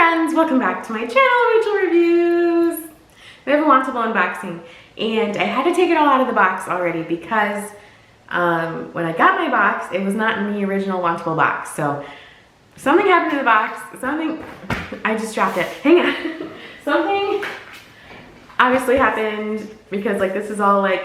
friends, welcome back to my channel, Rachel Reviews. We have a Wantable unboxing and I had to take it all out of the box already because when I got my box, it was not in the original Wantable box. So something happened to the box, I just dropped it, hang on. Something obviously happened because like this is all like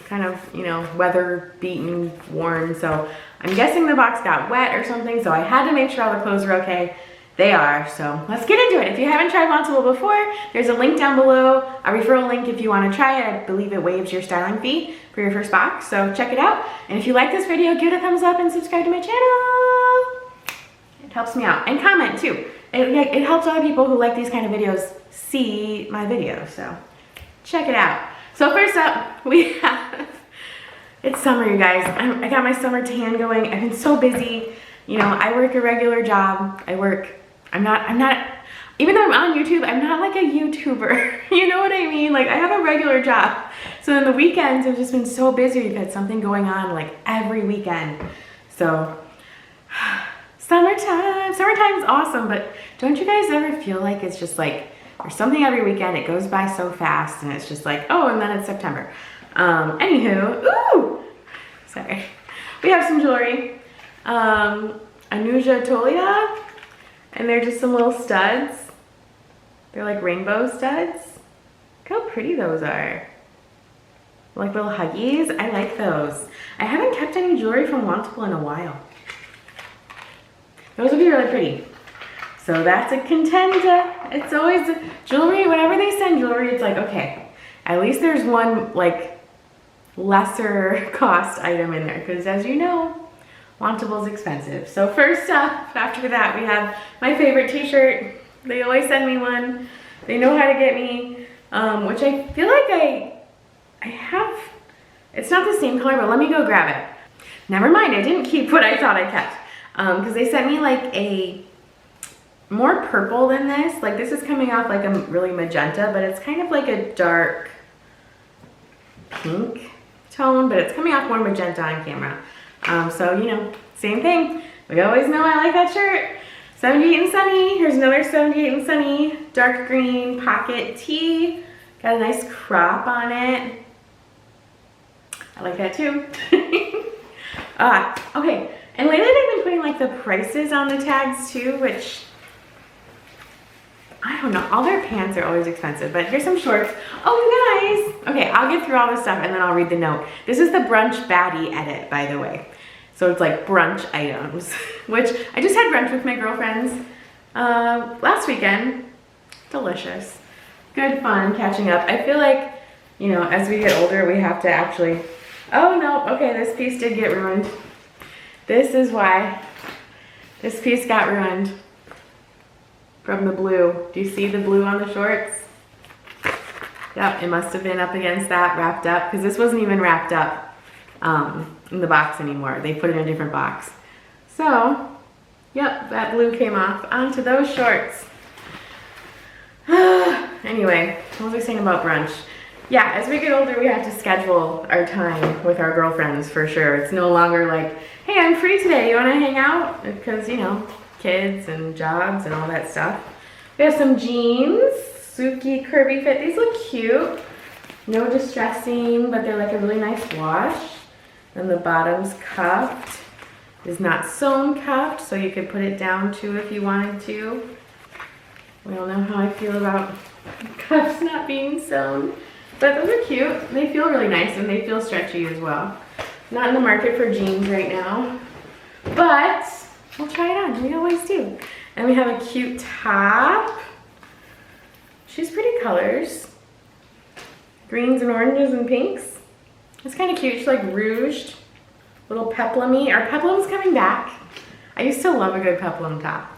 kind of, you know, weather beaten, worn. So I'm guessing the box got wet or something. So I had to make sure all the clothes were okay. They are, so let's get into it. If you haven't tried Wantable before, there's a link down below, a referral link if you want to try it. I believe it waives your styling fee for your first box, so check it out. And if you like this video, give it a thumbs up and subscribe to my channel. It helps me out. And comment too. It helps other people who like these kind of videos see my videos, so check it out. So first up, we have, it's summer, you guys. I got my summer tan going. I've been so busy. You know, I work a regular job. I'm not, even though I'm on YouTube, I'm not like a YouTuber. You know what I mean? Like I have a regular job. So in the weekends, I've just been so busy. We've had something going on like every weekend. So summertime's awesome, but don't you guys ever feel like it's just like, there's something every weekend, it goes by so fast and it's just like, oh, and then it's September. Anywho, ooh, sorry. We have some jewelry. Anuja Tolia. And they're just some little studs. They're like rainbow studs. Look how pretty those are. Like little huggies. I like those. I haven't kept any jewelry from Wantable in a while. Those would be really pretty. So that's a contender. It's always jewelry. Whenever they send jewelry, it's like, okay, at least there's one like lesser cost item in there. Because as you know, Wantable's expensive. So first up, after that, we have my favorite t-shirt. They always send me one. They know how to get me, which I feel like I have. It's not the same color, but let me go grab it. Never mind, I didn't keep what I thought I kept. Because they sent me like a more purple than this. Like this is coming off like a really magenta, but it's kind of like a dark pink tone, but it's coming off more magenta on camera. So, you know, same thing. We always know I like that shirt. 78 and Sunny. Here's another 78 and Sunny. Dark green pocket tee. Got a nice crop on it. I like that too. Okay. And lately they've been putting like the prices on the tags too, which, I don't know. All their pants are always expensive, but here's some shorts. Oh, you guys. Okay, I'll get through all this stuff and then I'll read the note. This is the Brunch Baddie edit, by the way. So it's like brunch items, which I just had brunch with my girlfriends last weekend. Delicious. Good fun catching up. I feel like, you know, as we get older, we have to actually, oh no, okay, this piece did get ruined. This is why this piece got ruined from the blue. Do you see the blue on the shorts? Yep, it must have been up against that, wrapped up, because this wasn't even wrapped up in the box anymore. They put it in a different box. So, yep, that blue came off onto those shorts. Anyway, what was I saying about brunch? Yeah, as we get older, we have to schedule our time with our girlfriends for sure. It's no longer like, hey, I'm free today, you wanna hang out? Because, you know, kids and jobs and all that stuff. We have some jeans, Suki curvy fit. These look cute. No distressing, but they're like a really nice wash. And the bottom's cuffed. It's not sewn cuffed, so you could put it down too if you wanted to. We all know how I feel about cuffs not being sewn. But those are cute. They feel really nice and they feel stretchy as well. Not in the market for jeans right now, but we'll try it on. We always do. And we have a cute top. She's pretty colors. Greens and oranges and pinks. It's kind of cute. She's like rouged. Little peplum-y. Are peplums coming back? I used to love a good peplum top.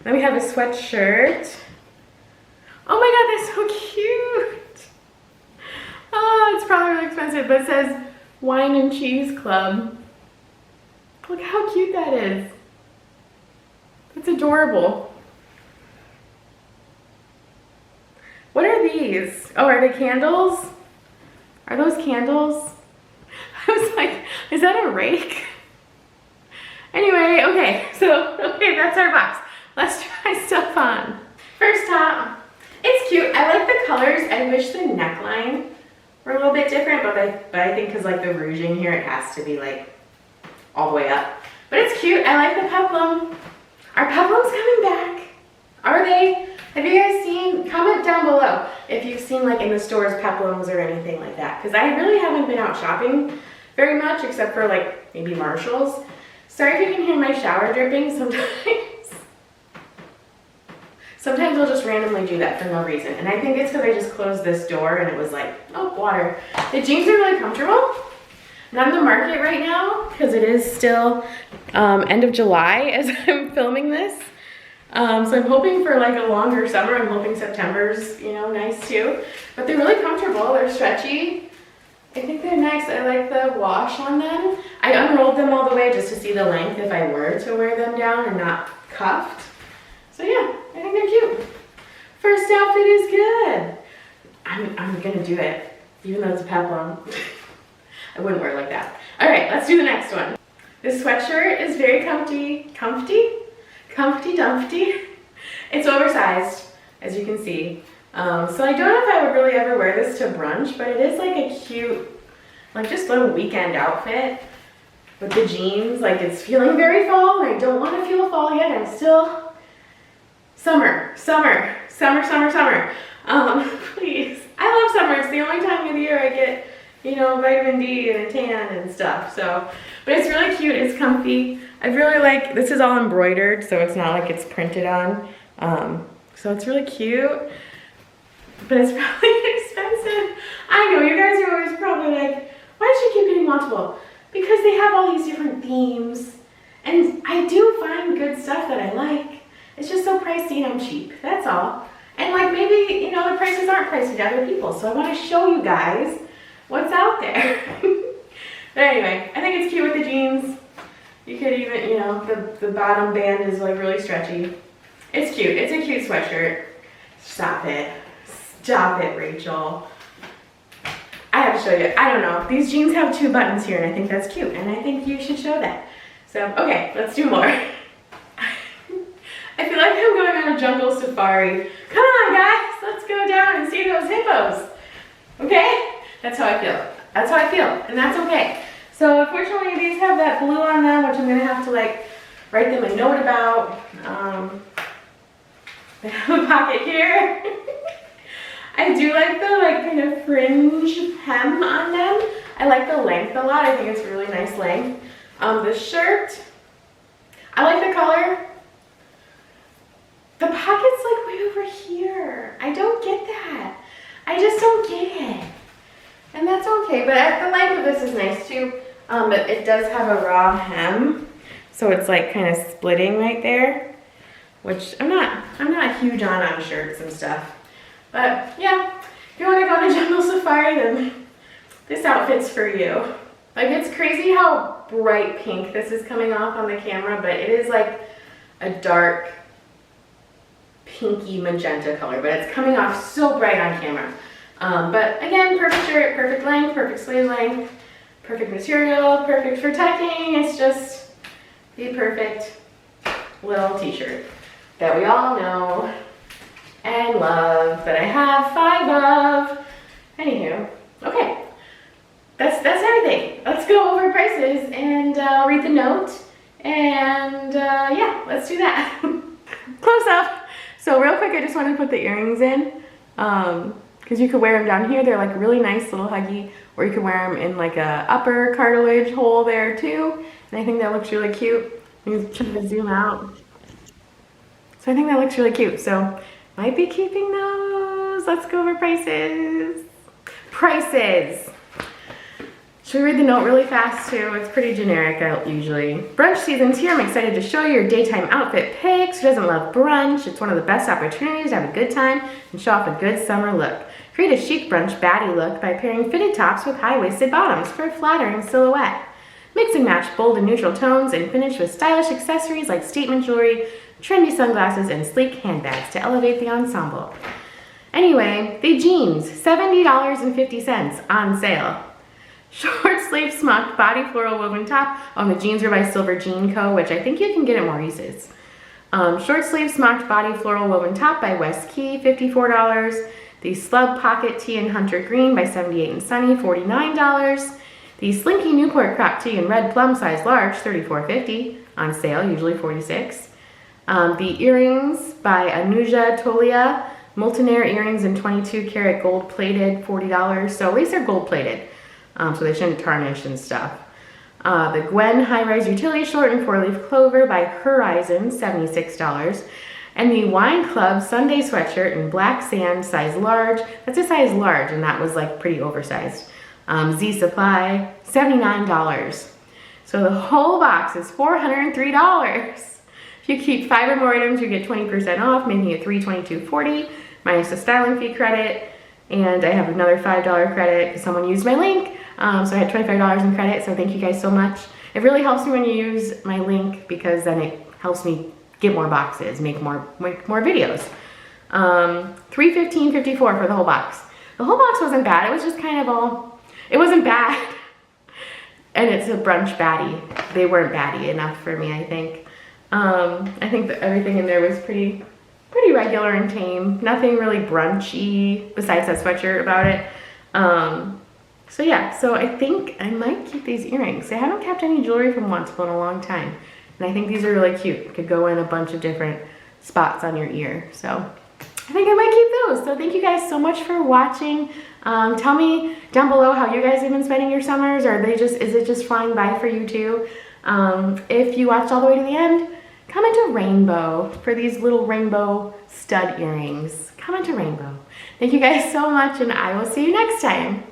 Then we have a sweatshirt. Oh my god, that's so cute. Oh, it's probably really expensive, but it says Wine and Cheese Club. Look how cute that is. It's adorable. What are these? Oh, are they candles? Are those candles? I was like, is that a rake? Anyway, okay, so, okay, that's our box. Let's try stuff on. Yeah, it's cute. I like the colors. I wish the neckline were a little bit different, but I think because like the ruching here, it has to be like all the way up. But it's cute. I like the peplum. Are peplums coming back? Are they? Have you guys seen? Comment down below if you've seen like in the stores peplums or anything like that. Because I really haven't been out shopping very much except for like maybe Marshall's. Sorry if you can hear my shower dripping sometimes. Sometimes I'll just randomly do that for no reason. And I think it's because I just closed this door and it was like, oh, water. The jeans are really comfortable. Not in the market right now because it is still end of July as I'm filming this. So I'm hoping for like a longer summer. I'm hoping September's, you know, nice too. But they're really comfortable. They're stretchy. I think they're nice. I like the wash on them. I unrolled them all the way just to see the length if I were to wear them down and not cuffed. So yeah, I think they're cute. First outfit is good. I'm gonna do it, even though it's a peplum. I wouldn't wear it like that. All right, let's do the next one. This sweatshirt is very comfy dumpty. It's oversized, as you can see. So I don't know if I would really ever wear this to brunch, but it is like a cute, like just little weekend outfit with the jeans. Like it's feeling very fall, and I don't want to feel fall yet. I'm still summer. Please. I love summer. It's the only time of the year I get, you know, vitamin D and a tan and stuff. So, but it's really cute. It's comfy. I really like, this is all embroidered, so it's not like it's printed on. So it's really cute, but it's probably expensive. I know, you guys are always probably like, why does she keep getting Wantable? Because they have all these different themes, and I do find good stuff that I like. It's just so pricey and I'm cheap, that's all. And like maybe, you know, the prices aren't pricey to other people, so I want to show you guys what's out there. But anyway, I think it's cute with the jeans. You could even, you know, the bottom band is like really stretchy. It's cute. It's a cute sweatshirt. Stop it. Stop it, Rachel. I have to show you. I don't know. These jeans have 2 buttons here, and I think that's cute, and I think you should show that. So, okay, let's do more. I feel like I'm going on a jungle safari. Come on, guys. Let's go down and see those hippos. Okay? That's how I feel. That's how I feel, and that's okay. So unfortunately, these have that blue on them, which I'm gonna have to like write them a note about. They have a pocket here. I do like the like kind of fringe hem on them. I like the length a lot. I think it's a really nice length. The shirt, I like the color. The pocket's like way over here. I don't get that. I just don't get it. And that's okay, but the length of this is nice too. But it does have a raw hem, so it's like kind of splitting right there, which I'm not huge on shirts and stuff. But yeah, if you want to go on a jungle safari, then this outfit's for you. Like it's crazy how bright pink this is coming off on the camera, but it is like a dark pinky magenta color, but it's coming off so bright on camera. But again, perfect shirt, perfect length, perfect sleeve length, perfect material, perfect for tucking. It's just the perfect little t-shirt that we all know and love, that I have 5 of. Anywho, okay, that's everything. Let's go over prices and read the note, and yeah, let's do that. Close up. So real quick, I just want to put the earrings in. Because you could wear them down here. They're like really nice, little huggy, or you could wear them in like a upper cartilage hole there too. And I think that looks really cute. I'm trying to zoom out. So I think that looks really cute. So might be keeping those. Let's go over prices. Prices. Should we read the note really fast too? It's pretty generic usually. Brunch season's here. I'm excited to show you your daytime outfit picks. Who doesn't love brunch? It's one of the best opportunities to have a good time and show off a good summer look. Create a chic brunch baddie look by pairing fitted tops with high-waisted bottoms for a flattering silhouette. Mix and match bold and neutral tones and finish with stylish accessories like statement jewelry, trendy sunglasses, and sleek handbags to elevate the ensemble. Anyway, the jeans, $70.50 on sale. Short sleeve smock body floral woven top. The jeans are by Silver Jean Co., which I think you can get at Maurice's. Short sleeve smocked body floral woven top by West Key, $54. The Slub Pocket Tee in Hunter Green by 78 and Sunny, $49. The Slinky Newport Crop Tee in Red Plum size large, $34.50, on sale, usually $46. The earrings by Anuja Tolia, Molten Air earrings in 22 karat gold plated, $40. So at least they're gold plated, so they shouldn't tarnish and stuff. The Gwen High Rise Utility Short in 4-leaf clover by Horizon, $76. And the Wine Club Sunday sweatshirt in black sand, size large. That's a size large, and that was like pretty oversized. Z Supply, $79. So the whole box is $403. If you keep 5 or more items, you get 20% off, making it $322.40 minus the styling fee credit. And I have another $5 credit because someone used my link. So I had $25 in credit, so thank you guys so much. It really helps me when you use my link because then it helps me get more boxes, make more videos. $315.54 for the whole box. The whole box wasn't bad. It was just kind of all, it wasn't bad. And it's a Brunch Baddie. They weren't Baddie enough for me, I think. I think that everything in there was pretty regular and tame. Nothing really brunchy besides that sweatshirt about it. So yeah, so I think I might keep these earrings. I haven't kept any jewelry from Wantable in a long time. And I think these are really cute. Could go in a bunch of different spots on your ear. So I think I might keep those. So thank you guys so much for watching. Tell me down below how you guys have been spending your summers. Or is it just flying by for you too? If you watched all the way to the end, comment a rainbow for these little rainbow stud earrings. Comment a rainbow. Thank you guys so much, and I will see you next time.